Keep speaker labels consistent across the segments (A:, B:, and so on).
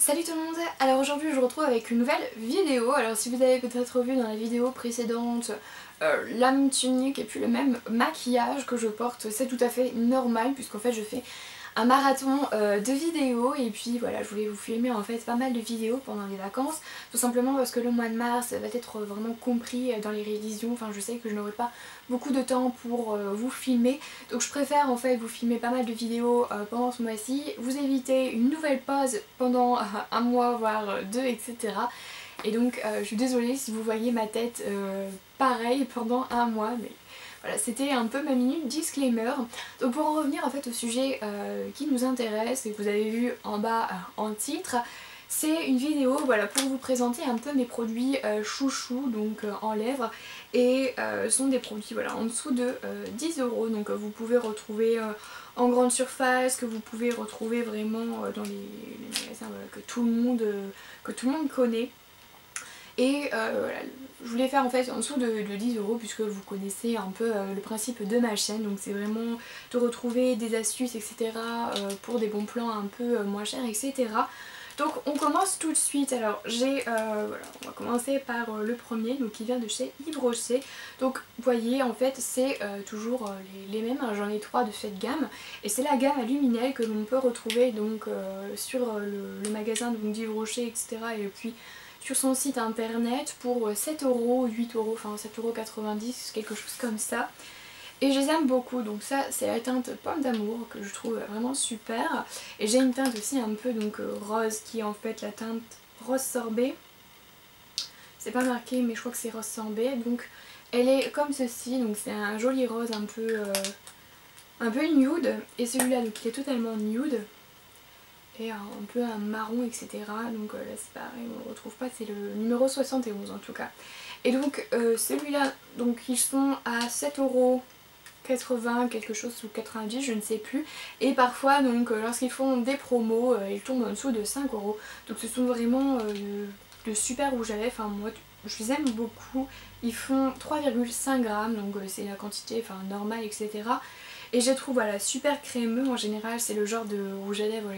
A: Salut tout le monde. Alors aujourd'hui je vous retrouve avec une nouvelle vidéo. Alors si vous avez peut-être vu dans la vidéo précédente la même tunique et puis le même maquillage que je porte, c'est tout à fait normal puisqu'en fait je fais un marathon de vidéos et puis voilà, je voulais vous filmer en fait pas mal de vidéos pendant les vacances, tout simplement parce que le mois de mars va être vraiment compris dans les révisions. Enfin je sais que je n'aurai pas beaucoup de temps pour vous filmer, donc je préfère en fait vous filmer pas mal de vidéos pendant ce mois-ci, vous éviter une nouvelle pause pendant un mois voire deux, etc. Et donc je suis désolée si vous voyez ma tête pareil pendant un mois, mais voilà, c'était un peu ma minute disclaimer. Donc pour en revenir en fait au sujet qui nous intéresse et que vous avez vu en bas en titre, c'est une vidéo voilà, pour vous présenter un peu mes produits chouchous donc en lèvres, et sont des produits voilà, en dessous de 10 €, donc vous pouvez retrouver en grande surface, que vous pouvez retrouver vraiment dans les magasins voilà, que tout le monde connaît. Et voilà, je voulais faire en fait en dessous de 10 € puisque vous connaissez un peu le principe de ma chaîne, donc c'est vraiment de retrouver des astuces, etc. Pour des bons plans un peu moins chers, etc. Donc on commence tout de suite. Alors j'ai, voilà, on va commencer par le premier, donc qui vient de chez Yves Rocher. Donc vous voyez en fait c'est toujours les mêmes, hein. J'en ai 3 de cette gamme et c'est la gamme à Luminel que l'on peut retrouver donc sur le magasin d'Yves Rocher, etc. Et puis sur son site internet pour 7 €, 8 €, enfin 7,90 €, quelque chose comme ça. Et je les aime beaucoup, donc ça c'est la teinte Pomme d'amour que je trouve vraiment super. Et j'ai une teinte aussi un peu donc rose qui est en fait la teinte rose sorbet. C'est pas marqué mais je crois que c'est rose sorbet, donc elle est comme ceci, donc c'est un joli rose un peu nude. Et celui-là donc il est totalement nude. Et un peu un marron, etc. Donc là c'est pareil, on ne le retrouve pas, c'est le numéro 71 en tout cas. Et donc celui-là, donc ils sont à 7,80 € quelque chose, ou 90, je ne sais plus. Et parfois donc lorsqu'ils font des promos, ils tombent en dessous de 5 €. Donc ce sont vraiment de super rouges à lèvres, enfin moi je les aime beaucoup. Ils font 3,5 grammes, donc c'est la quantité enfin, normale, etc. Et je les trouve voilà, super crémeux. En général c'est le genre de rouge à lèvres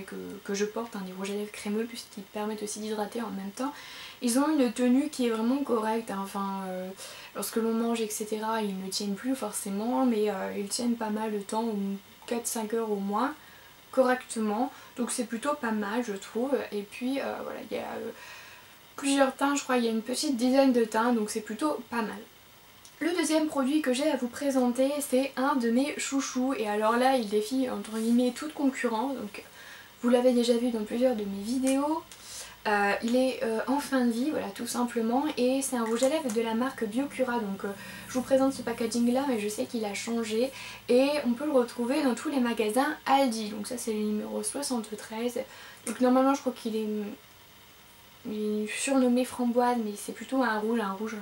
A: que je porte, hein, des rouges à lèvres crémeux puisqu'ils permettent aussi d'hydrater en même temps. Ils ont une tenue qui est vraiment correcte, hein. Enfin lorsque l'on mange, etc. ils ne tiennent plus forcément, mais ils tiennent pas mal de temps, 4-5 heures au moins, correctement. Donc c'est plutôt pas mal je trouve. Et puis voilà, il y a plusieurs teintes, je crois il y a une petite dizaine de teintes, donc c'est plutôt pas mal. Le deuxième produit que j'ai à vous présenter, c'est un de mes chouchous, et alors là il défie entre guillemets toute concurrence, donc vous l'avez déjà vu dans plusieurs de mes vidéos. Il est en fin de vie, voilà, tout simplement, et c'est un rouge à lèvres de la marque Biocura. Donc je vous présente ce packaging là, mais je sais qu'il a changé et on peut le retrouver dans tous les magasins Aldi. Donc ça c'est le numéro 73. Donc normalement je crois qu'il est surnommé framboise, mais c'est plutôt un rouge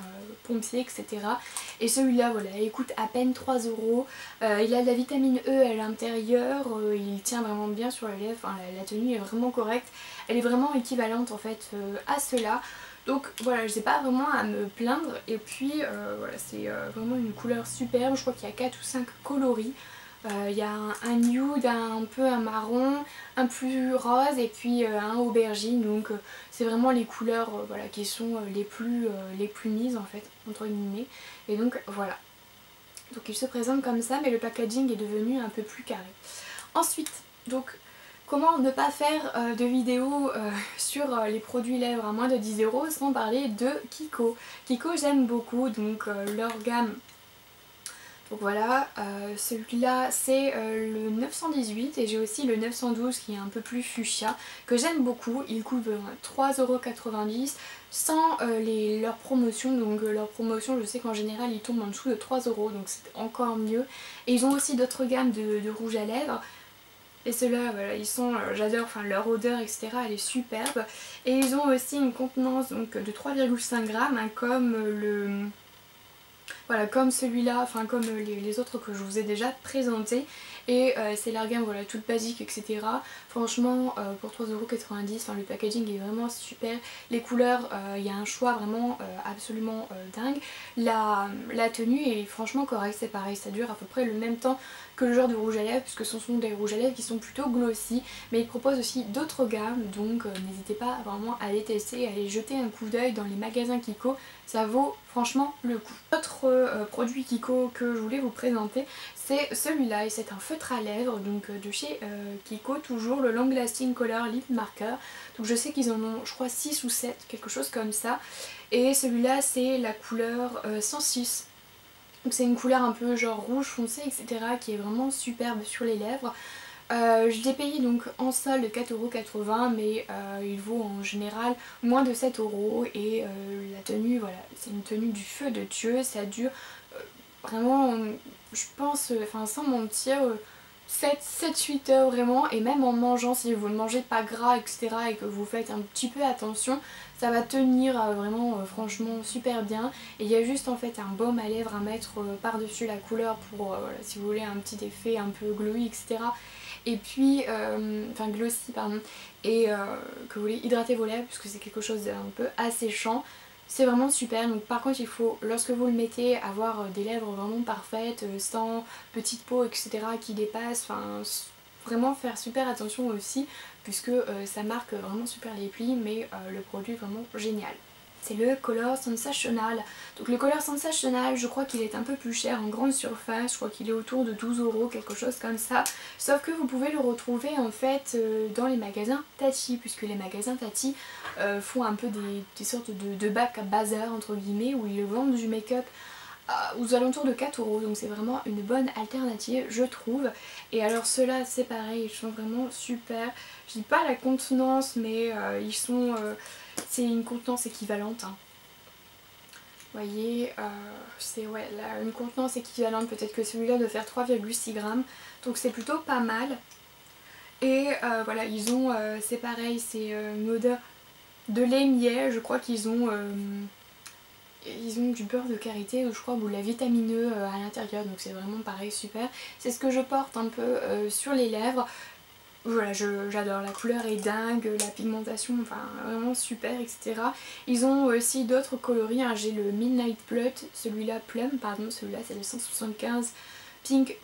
A: pompier, etc. Et celui-là voilà, il coûte à peine 3 €. Il a de la vitamine E à l'intérieur, il tient vraiment bien sur la lèvre, enfin, la tenue est vraiment correcte, elle est vraiment équivalente en fait à cela. Donc voilà, je n'ai pas vraiment à me plaindre. Et puis voilà, c'est vraiment une couleur superbe, je crois qu'il y a 4 ou 5 coloris. Il y a un nude, un peu un marron, un plus rose et puis un aubergine. Donc c'est vraiment les couleurs voilà, qui sont les plus mises en fait, entre guillemets. Et donc voilà. Donc il se présente comme ça, mais le packaging est devenu un peu plus carré. Ensuite, donc comment ne pas faire de vidéo sur les produits lèvres à moins de 10 € sans parler de Kiko. Kiko j'aime beaucoup, donc leur gamme. Donc voilà, celui-là c'est le 918 et j'ai aussi le 912 qui est un peu plus fuchsia, que j'aime beaucoup. Il coûte 3,90 € sans leur promotion. Donc leur promotion, je sais qu'en général ils tombent en dessous de 3 €, donc c'est encore mieux. Et ils ont aussi d'autres gammes de rouge à lèvres. Et ceux-là, voilà, ils sont, j'adore, enfin leur odeur, etc. elle est superbe. Et ils ont aussi une contenance donc, de 3,5 grammes, hein, comme voilà, comme celui-là, enfin comme les autres que je vous ai déjà présentés. et c'est la gamme voilà toute basique etc. Franchement pour 3,90€, le packaging est vraiment super, les couleurs, il y a un choix vraiment absolument dingue, la tenue est franchement correcte, c'est pareil, ça dure à peu près le même temps que le genre de rouge à lèvres puisque ce sont des rouges à lèvres qui sont plutôt glossy, mais ils proposent aussi d'autres gammes, donc n'hésitez pas vraiment à les tester, à aller jeter un coup d'œil dans les magasins Kiko, ça vaut franchement le coup. Autre produit Kiko que je voulais vous présenter, c'est celui-là, et c'est un feutre à lèvres donc de chez Kiko, toujours le Long Lasting Color Lip Marker, donc je sais qu'ils en ont je crois 6 ou 7, quelque chose comme ça, et celui-là c'est la couleur 106. Donc c'est une couleur un peu genre rouge foncé etc. qui est vraiment superbe sur les lèvres. Je l'ai payé donc en solde 4,80€ mais il vaut en général moins de 7€ et la tenue voilà, c'est une tenue du feu de Dieu, ça dure vraiment je pense, enfin sans mentir, 7-8 heures vraiment, et même en mangeant, si vous ne mangez pas gras etc. et que vous faites un petit peu attention, ça va tenir vraiment franchement super bien. Et il y a juste en fait un baume à lèvres à mettre par dessus la couleur pour voilà, si vous voulez un petit effet un peu glowy etc. Et puis, enfin glossy pardon, et que vous voulez hydrater vos lèvres puisque c'est quelque chose d'un peu asséchant. C'est vraiment super, donc par contre il faut, lorsque vous le mettez, avoir des lèvres vraiment parfaites, sans petite peau etc. qui dépasse, enfin vraiment faire super attention aussi puisque ça marque vraiment super les plis, mais le produit est vraiment génial. C'est le Color Sensational. Donc le Color Sensational, je crois qu'il est un peu plus cher en grande surface, je crois qu'il est autour de 12€, quelque chose comme ça. Sauf que vous pouvez le retrouver en fait dans les magasins Tati, puisque les magasins Tati font un peu des sortes de bacs à bazar entre guillemets, où ils vendent du make-up aux alentours de 4€, donc c'est vraiment une bonne alternative je trouve. Et alors ceux-là c'est pareil, ils sont vraiment super. Je dis pas la contenance mais ils sont... c'est une contenance équivalente. Hein. Vous voyez, c'est ouais, là, une contenance équivalente, peut-être que celui-là doit faire 3,6 grammes, donc c'est plutôt pas mal. Et voilà, ils ont, c'est pareil, c'est une odeur de lait miel, je crois qu'ils ont... ils ont du beurre de karité ou je crois ou de la vitamine E à l'intérieur, donc c'est vraiment pareil super. C'est ce que je porte un peu sur les lèvres. Voilà, j'adore, la couleur est dingue, la pigmentation, enfin vraiment super etc. Ils ont aussi d'autres coloris, hein. J'ai le Midnight celui-là Plum, pardon, celui-là c'est le 175 Pink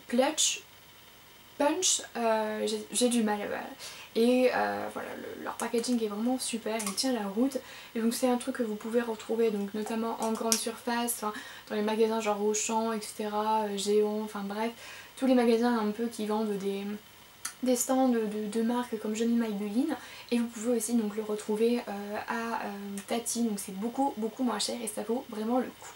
A: Punch, j'ai du mal et voilà, leur packaging est vraiment super, il tient la route, et donc c'est un truc que vous pouvez retrouver donc notamment en grande surface, dans les magasins genre Auchan etc, Géant, enfin bref, tous les magasins un peu qui vendent des stands de marques comme Johnny Maybelline, et vous pouvez aussi donc le retrouver à Tati, donc c'est beaucoup moins cher et ça vaut vraiment le coup.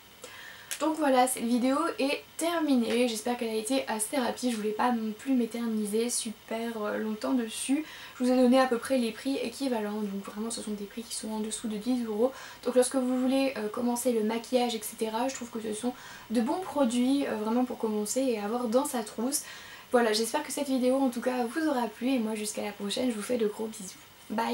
A: Donc voilà, cette vidéo est terminée, j'espère qu'elle a été assez rapide, je voulais pas non plus m'éterniser super longtemps dessus. Je vous ai donné à peu près les prix équivalents, donc vraiment ce sont des prix qui sont en dessous de 10€. Donc lorsque vous voulez commencer le maquillage etc, je trouve que ce sont de bons produits vraiment pour commencer et avoir dans sa trousse. Voilà, j'espère que cette vidéo en tout cas vous aura plu, et moi jusqu'à la prochaine, je vous fais de gros bisous. Bye!